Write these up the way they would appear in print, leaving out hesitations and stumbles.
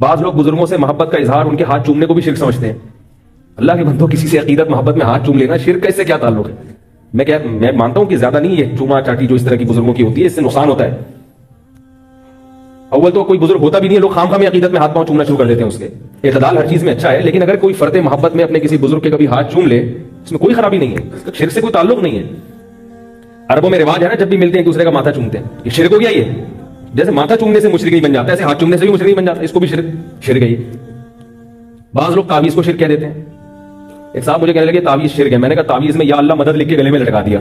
بعض لوگ بزرگوں سے محبت کا اظہار ان کے ہاتھ چومنے کو بھی شرک سمجھتے ہیں. اللہ کے بندوں کسی سے عقیدت محبت میں ہاتھ چوم لینا شرک کا اس سے کیا تعلق ہے؟ میں مانتا ہوں کہ زیادہ نہیں ہے چوما چاٹی جو اس طرح کی بزرگوں کی ہوتی ہے، اس سے نقصان ہوتا ہے. اول تو کوئی بزرگ ہوتا بھی نہیں ہے، لوگ خام خواہ میں عقیدت میں ہاتھ پاؤں چومنا شروع کر دیتے ہیں. اس کے اعتدال ہر چیز میں اچھا ہے، لیکن اگر کوئی فرد محبت میں اپنے کسی بزرگ کے کبھی ہاتھ چوم لے اس میں کوئی خرابی نہیں ہے، اس کا شرک سے کوئی تعلق نہیں ہے. عربوں میں رواج ہے نا، جب بھی ملتے ہیں ایک دوسرے کا ماتھا چومتے ہیں. یہ شرک ہو گیا. یہ جیسے ماتھا چومنے سے مشرک نہیں بن جاتا، ایسے ہاتھ چومنے سے بھی مشرک نہیں بن جاتا. اس کو بھی شرک ہے. بعض لوگ تعویذ کو شرک کہہ دیتے ہیں. ایک صاحب مجھے کہنے لگے تعویذ شرک ہے. میں نے کہا تعویذ میں یا اللہ مدد لکھ کے گلے میں لٹکا دیا،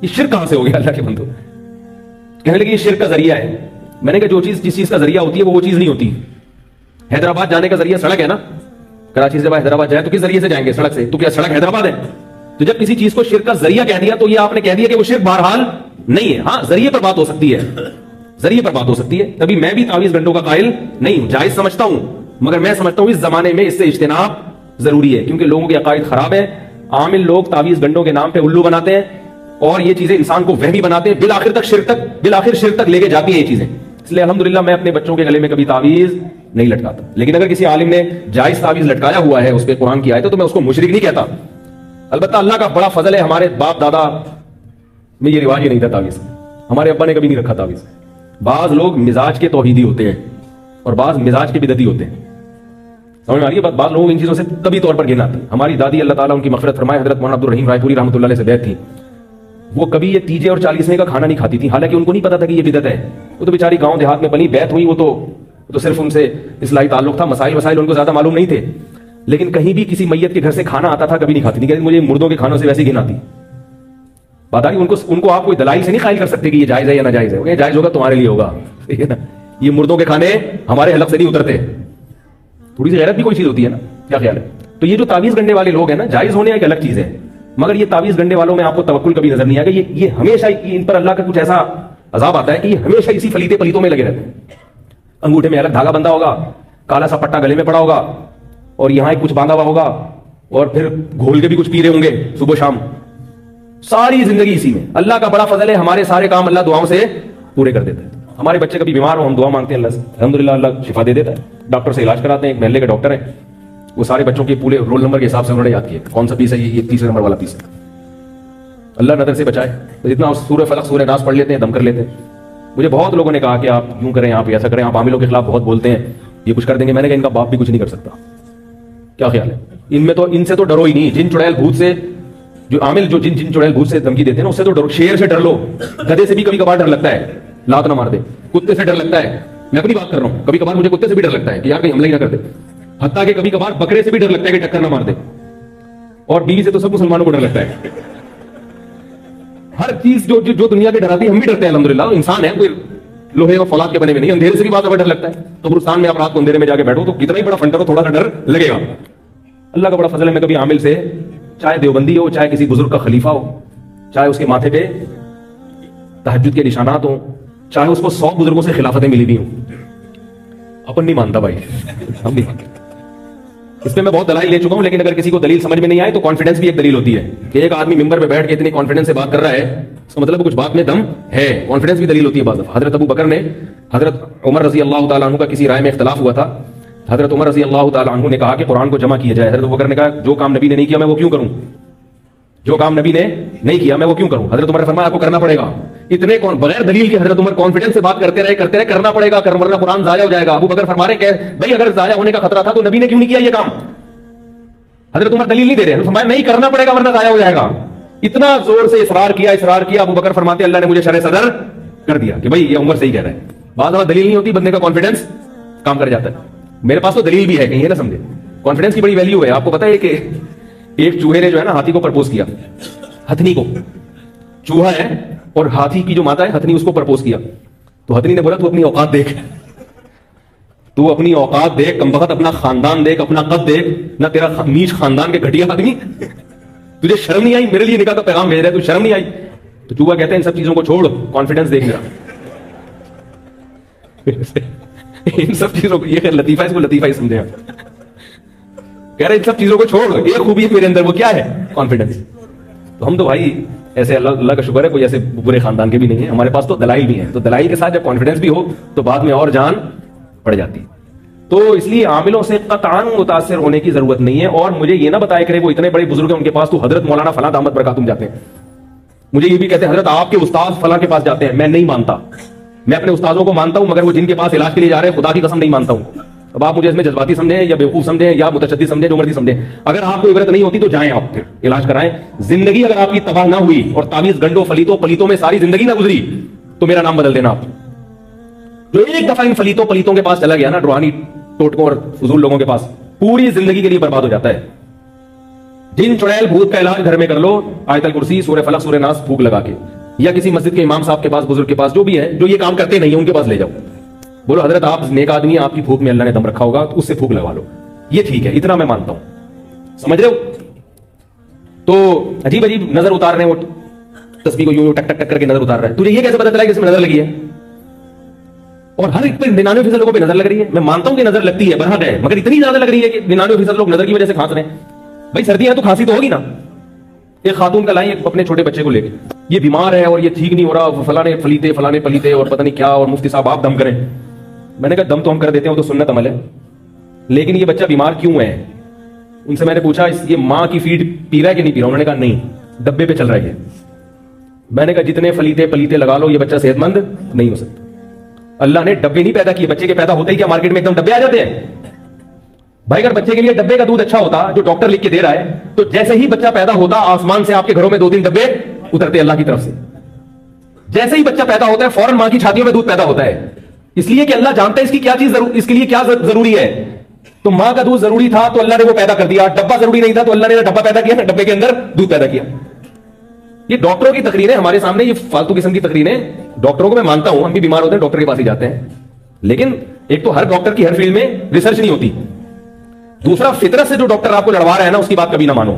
یہ شرک کہاں سے ہو گیا اللہ کے بندو؟ کہنے لگے یہ شرک کا ذریعہ ہے. میں نے کہا جو چیز جس چیز کا ذریعہ ہوتی ہے وہ چیز نہیں ہوتی. حیدرآباد جانے کا ذریعہ سڑک ہے نا، کراچی سے حیدرآباد جائے تو کس ذریعے سے جائیں گے؟ سڑک سے. تو کیا سڑک حیدرآباد ہے؟ تو جب کسی چیز کو شرک کا ذریعہ کہہ دیا تو یہ آپ نے کہہ دیا کہ وہ شرک بہرحال نہیں ہے. ہاں ذریعے پر بات ہو سکتی ہے، ذریعے پر بات ہو سکتی ہے. تبھی میں بھی تعویذ گنڈوں کا قائل نہیں ہوں، جائز سمجھتا ہوں، مگر میں سمجھتا ہوں اس زمانے میں اس سے اجتناب ضروری ہے، کیونکہ لوگوں کے عقائد خراب ہیں. عامل لوگ تعویذ گنڈوں کے نام پہ الو بناتے ہیں اور یہ چیزیں انسان کو وہمی بناتے ہیں، بالآخر شرک تک لے کے جاتی ہیں یہ چیزیں. اس لیے الحمدللہ میں اپنے بچوں کے گلے میں کبھی تعویذ نہیں لٹکاتا. لیکن اگر کسی عالم نے جائز تعویذ لٹکایا ہوا ہے اس پہ قرآن کی آیت ہے تو میں اس کو مشرک نہیں کہتا. البتہ اللہ کا بڑا فضل ہے، ہمارے باپ دادا میں یہ رواج ہی نہیں تھا تعویذ. ہمارے ابا نے کبھی نہیں رکھا تعویذ. بعض لوگ مزاج کے توحیدی ہوتے ہیں اور بعض مزاج کے بدعتی ہوتے ہیں. سمجھ میں آ رہی ہے بات؟ بعض لوگ ان چیزوں سے طبی طور پر گھن آتے ہیں. ہماری دادی اللہ تعالیٰ ان کی مغفرت فرمائے حضرت مولانا عبد الرحیم رائے پوری رحمۃ اللہ علیہ سے بیعت تھی. وہ کبھی یہ تیجے اور 40ویں کا کھانا نہیں کھاتی تھی، حالانکہ ان کو نہیں پتا تھا کہ یہ بدعت ہے. وہ تو بیچاری گاؤں دیہات میں پلی بیعت ہوئی، وہ تو صرف ان سے اصلاحی تعلق تھا، مسائل ان کو زیادہ معلوم نہیں تھے. لیکن کہیں بھی کسی میت کے گھر سے کھانا آتا تھا کبھی نہیں کھاتی تھی، کہ مجھے مردوں کے کھانوں سے ویسی گھن آتی. بات آ رہی ان کو آپ کوئی دلائل سے نہیں قائل کر سکتے کہ یہ جائز ہے یا ناجائز ہے. یہ جائز ہوگا تمہارے لیے ہوگا، ٹھیک ہے نا. یہ مردوں کے کھانے ہمارے حلق سے نہیں اترتے. تھوڑی سی غیرت بھی کوئی چیز ہوتی ہے نا، کیا خیال ہے؟ تو یہ جو تعویذ گنڈے والے لوگ ہیں نا، جائز ہونے ایک الگ چیز ہے، مگر یہ تعویذ گنڈے والوں میں آپ کو توکل کبھی نظر نہیں آئے گا. یہ ہمیشہ ان پر اللہ کا کچھ ایسا عذاب آتا ہے کہ یہ ہمیشہ اسی پلیتوں میں لگے رہتے ہیں. انگوٹھے میں الگ دھاگا بندھا ہوگا، کالا سا پٹا گلے میں پڑا ہوگا اور یہاں ایک کچھ باندھا ہوا ہوگا اور پھر گھول کے بھی کچھ پی رہے ہوں گے صبح شام. ساری زندگی اسی میں. اللہ کا بڑا فضل ہے، ہمارے سارے کام اللہ دعاؤں سے پورے کر دیتا ہے. ہمارے بچے کبھی بیمار ہو ہم دعا مانگتے ہیں اللہ سے، الحمدللہ اللہ شفا دے دیتا ہے. ڈاکٹر سے علاج کراتے ہیں، ایک محلے کے ڈاکٹر ہیں، وہ سارے بچوں کے پورے رول نمبر کے حساب سے انہوں نے یاد کیا کون سا پیس ہے، یہ 30 نمبر والا پیس ہے. اللہ نظر سے بچائے. تو جتنا سورہ فلق سورہ ناس پڑھ لیتے ہیں دم کر لیتے ہیں. مجھے بہت لوگوں نے کہا کہ آپ یوں کریں، آپ ایسا کریں، آپ عاملوں کے خلاف بہت بولتے ہیں، یہ کچھ کر دیں گے. میں نے کہا ان کا باپ بھی کچھ نہیں کر سکتا. کیا خیال ہے؟ ان سے تو ڈرو ہی نہیں. جن چڑیل بھوت سے جو عامل جو جن چڑیل بھوت سے دھمکی دیتے ہیں نا، اس سے تو ڈرو. شیر سے ڈر لو، گدھے سے بھی کبھی کبھار ڈر لگتا ہے، لات نہ مار دے. کتے سے ڈر لگتا ہے، میں اپنی بات کر رہا ہوں، کبھی کبھار مجھے کتے سے بھی ڈر لگتا ہے کہ یار کہیں حملہ ہی نہ کر دے. حتیٰ کہ کبھی کبھار بکرے سے بھی ڈر لگتا ہے کہ ٹکر نہ مار دے. اور بیوی سے تو سب مسلمانوں کو ڈر لگتا ہے. ہر چیز جو دنیا کے ڈراتی ہے ہم بھی ڈرتے ہیں. الحمدللہ انسان ہے، کوئی لوہے اور فولاد کے بنے ہوئے نہیں. اندھیرے سے بھی بات ڈر لگتا ہے. قبرستان میں آپ رات کو اندھیرے میں جا کے بیٹھو تو کتنا ہی بڑا فنڈر ہو، تھوڑا سا ڈر لگے گا. اللہ کا بڑا فضل ہے، میں کبھی عامل سے، چاہے دیوبندی ہو، چاہے کسی بزرگ کا خلیفہ ہو، چاہے اس کے ماتھے پہ تہجد کے نشانات ہوں، چاہے اس کو 100 بزرگوں سے خلافتیں ملی بھی ہوں، اپن نہیں مانتا بھائی، ہم نہیں مانتے. اس پہ میں بہت دلائل لے چکا ہوں، لیکن اگر کسی کو دلیل سمجھ میں نہیں آئے تو کانفیڈنس بھی ایک دلیل ہوتی ہے کہ ایک آدمی ممبر پہ بیٹھ کے اتنی کانفیڈنس سے بات کر رہا ہے، اس کا مطلب کچھ بات میں دم ہے. کانفیڈنس بھی دلیل ہوتی ہے. بعض حضرت ابو بکر نے حضرت عمر رضی اللہ تعالیٰ عنہ کا کسی رائے میں اختلاف ہوا تھا. حضرت عمر رضی اللہ تعالیٰ عنہ نے کہا کہ قرآن کو جمع کیا جائے. حضرت ابو بکر نے کہا جو کام نبی نے نہیں کیا میں وہ کیوں کروں، جو کام نبی نے نہیں کیا میں وہ کیوں کروں. حضرت عمر نے فرمایا آپ کو کرنا پڑے گا. اتنے بغیر دلیل کے حضرت عمر کانفیڈنس سے بات کرتے رہے کرنا پڑے گا، ورنہ قرآن ضائع ہو جائے گا. ابو بکر فرما رہے کہ بھائی اگر ضائع ہونے کا خطرہ تھا تو نبی نے کیوں نہیں کیا یہ کام. حضرت عمر دلیل نہیں دے رہے، فرمایا نہیں کرنا پڑے گا ورنہ ضائع ہو جائے گا. اتنا زور سے اصرار کیا. ابو بکر فرماتے اللہ نے مجھے شرع صدر کر دیا کہ بھائی یہ عمر صحیح کہہ رہا ہے. بعض دفعہ دلیل نہیں ہوتی، بندے کا کانفیڈنس کام کر جاتا ہے. میرے پاس تو دلیل بھی ہے، کہیں یہ نہ سمجھے. کانفیڈنس کی بڑی ویلیو ہے. آپ کو پتا ہے کہ ایک چوہے نے جو ہے نا ہاتھی کو پرپوز کیا، ہتھنی کو. چوہا ہے اور ہاتھی کی جو ماتا ہے ہتھنی، اس کو پرپوز کیا. تو ہتھنی نے بولا تو اپنی اوقات دیکھ، تو اپنی اوقات دیکھ، کم بخت اپنا خاندان دیکھ، اپنا قد دیکھ، نہ تیرا نیچ خاندان کے گھٹیا آدمی، تجھے شرم نہیں آئی میرے لیے نکاح کا پیغام بھیج رہا ہے، تو شرم نہیں آئی. تو چوہا کہتے ہیں ان سب چیزوں کو چھوڑ، کانفیڈنس دیکھ میرا. ان سب چیزوں کو، یہ لطیفہ، اس کو لطیفہ ہی سمجھے آپ. کہہ رہے ان سب چیزوں کو چھوڑ، ایک خوبی ہے میرے اندر، وہ کیا ہے؟ کانفیڈنس. تو ہم تو بھائی ایسے اللہ کا شکر ہے کوئی ایسے برے خاندان کے بھی نہیں ہیں. ہمارے پاس تو دلائل بھی ہیں. تو دلائل کے ساتھ جب کانفیڈنس بھی ہو تو بعد میں اور جان پڑ جاتی ہے. تو اس لیے عاملوں سے قطعاً متاثر ہونے کی ضرورت نہیں ہے. اور مجھے یہ نہ بتایا کرے وہ اتنے بڑے بزرگ ہیں ان کے پاس تو حضرت مولانا فلاں دامت برکاتہم جاتے ہیں, مجھے یہ بھی کہتے ہیں حضرت آپ کے استاد فلاں کے پاس جاتے ہیں. میں نہیں مانتا, میں اپنے استادوں کو مانتا ہوں, مگر وہ جن کے پاس علاج کے لیے جا رہے ہیں خدا کی قسم نہیں مانتا ہوں. اب آپ مجھے اس میں جذباتی سمجھیں یا بیوقوف سمجھیں یا متشدد سمجھیں, جو مرضی سمجھیں, اگر آپ کو عبرت نہیں ہوتی تو جائیں آپ پھر علاج کرائیں. زندگی اگر آپ کی تباہ نہ ہوئی اور تعویذ گنڈوں پلیتوں میں ساری زندگی نہ گزری تو میرا نام بدل دینا آپ. جو ایک دفعہ ان پلیتوں کے پاس چلا گیا نا, روحانی ٹوٹکوں اور فضول لوگوں کے پاس, پوری زندگی کے لیے برباد ہو جاتا ہے. جن چڑیل بھوت کا علاج گھر میں کر لو, آیت الکرسی, سورہ فلق, سورہ ناس پھونک لگا کے, یا کسی مسجد کے امام صاحب کے پاس, بزرگ کے پاس, جو بھی ہے جو یہ کام کرتے نہیں ہیں ان کے پاس لے جاؤ, بولو حضرت آپ نیک آدمی ہیں, آپ کی پھونک میں اللہ نے دم رکھا ہوگا تو اس سے پھونک لگا لو, یہ ٹھیک ہے, اتنا میں مانتا ہوں. سمجھ رہے ہو؟ تو عجیب عجیب نظر اتار رہے ہیں, وہ تسبیح کو یوں ٹک ٹک ٹک کر کے نظر اتار رہا ہے. تجھے یہ کیسے پتا چلا کہ اس میں نظر لگی ہے؟ اور ہر ایک پہ 99% لوگوں پہ نظر لگ رہی ہے. میں مانتا ہوں کہ نظر لگتی ہے, برحق ہے, مگر اتنی زیادہ لگ رہی ہے کہ 99% لوگ نظر کی وجہ سے کھانس رہے ہیں. بھائی سردی ہے تو کھانسی تو ہوگی نا. ایک خاتون کا لائیں اپنے چھوٹے بچے کو لے کے, یہ بیمار ہے اور یہ ٹھیک نہیں ہو رہا, فلانے پلیتے اور پتہ نہیں کیا, اور مفتی صاحب آپ دم کریں. میں نے کہا دم تو ہم کر دیتے ہیں, وہ تو سنت عمل ہے, لیکن یہ بچہ بیمار کیوں ہے؟ ان سے میں نے پوچھا یہ ماں کی فیڈ پی رہا ہے کہ نہیں پی رہا؟ انہوں نے کہا نہیں, ڈبے پہ چل رہا ہے. میں نے کہا جتنے پلیتے لگا لو, یہ بچہ صحت مند نہیں ہو سکتا. اللہ نے ڈبے نہیں پیدا کیے, بچے کے پیدا ہوتے ہی کیا مارکیٹ میں ایک دم ڈبے آ جاتے ہیں؟ بھائی اگر بچے کے لیے ڈبے کا دودھ اچھا ہوتا جو ڈاکٹر لکھ کے دے رہا ہے, تو جیسے ہی بچہ پیدا ہوتا آسمان سے آپ کے گھروں میں 2-3 ڈبے اترتے اللہ کی طرف سے. جیسے ہی بچہ پیدا ہوتا ہے فوراً ماں کی چھاتیوں میں دودھ پیدا ہوتا ہے, اس لیے کہ اللہ جانتا ہے اس کی کیا چیز اس کے لیے کیا ضروری ہے. تو ماں کا دودھ ضروری تھا تو اللہ نے وہ پیدا کر دیا, ڈبا ضروری نہیں تھا تو اللہ نے ڈبا پیدا کیا, ڈبے کے اندر دودھ پیدا کیا. یہ ڈاکٹروں کی تقریریں ہمارے سامنے, یہ فالتو قسم کی تقریریں. ڈاکٹروں کو میں مانتا ہوں, ہم بھی بیمار ہوتے ہیں ڈاکٹر کے پاس ہی جاتے ہیں, لیکن ایک تو ہر ڈاکٹر کی ہر فیلڈ میں ریسرچ نہیں ہوتی, دوسرا فطرت سے جو ڈاکٹر آپ کو لڑوا رہا ہے نا اس کی بات کبھی نہ مانو.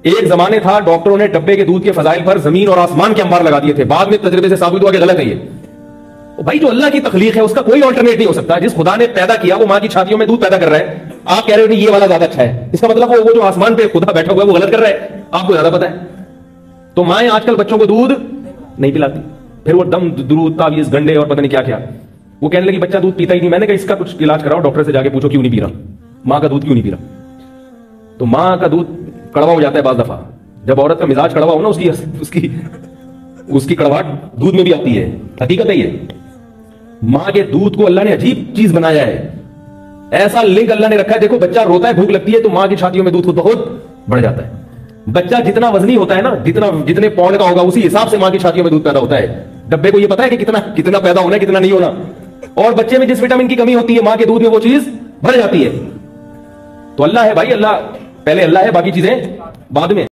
ایک زمانے تھا ڈاکٹروں نے ڈبے کے دودھ کے فضائل پر زمین اور آسمان کے انبار لگا دیے تھے, بعد میں تجربے سے ثابت ہوا کہ غلط ہے. یہ بھائی جو اللہ کی تخلیق ہے اس کا کوئی آلٹرنیٹ نہیں ہو سکتا. جس خدا نے پیدا کیا وہ ماں کی چھاتیوں میں دودھ پیدا کر رہا ہے, آپ کہہ رہے ہو نہیں یہ والا زیادہ اچھا ہے, اس کا مطلب وہ جو آسمان پہ خدا بیٹھا ہوا ہے وہ غلط کر رہا ہے, آپ کو زیادہ پتا ہے. تو مائیں آج کل بچوں کو دودھ نہیں پلاتی, پھر وہ دم درود تعویذ گنڈے اور پتہ نہیں کیا کیا, وہ کہنے لگی بچہ دودھ پیتا ہی نہیں. میں نے کہا اس کا کچھ علاج کراؤ, ڈاکٹر سے جا کے پوچھو کیوں نہیں پی رہا, ماں کا دودھ کیوں نہیں پی رہا. تو ماں کا دودھ کڑوا ہو جاتا ہے بعض دفعہ, جب عورت کا مزاج کڑوا ہو نا اس کی کڑواہٹ دودھ میں بھی آتی ہے. حقیقت ہے یہ, ماں کے دودھ کو اللہ نے عجیب چیز بنایا ہے, ایسا لنک اللہ نے رکھا ہے. دیکھو بچہ روتا ہے, بھوک لگتی ہے تو ماں کی چھاتیوں میں دودھ خود بہت بڑھ جاتا ہے. بچہ جتنا وزنی ہوتا ہے نا, جتنے پاؤنڈ کا ہوگا اسی حساب سے ماں کی چھاتیوں میں دودھ پیدا ہوتا ہے. ڈبے کو یہ پتا ہے کہ کتنا پیدا ہونا ہے کتنا نہیں ہونا, اور بچے میں جس وٹامن کی کمی ہوتی ہے ماں کے دودھ میں وہ چیز بھر جاتی ہے. تو اللہ ہے بھائی, اللہ پہلے اللہ ہے, باقی چیزیں بعد میں.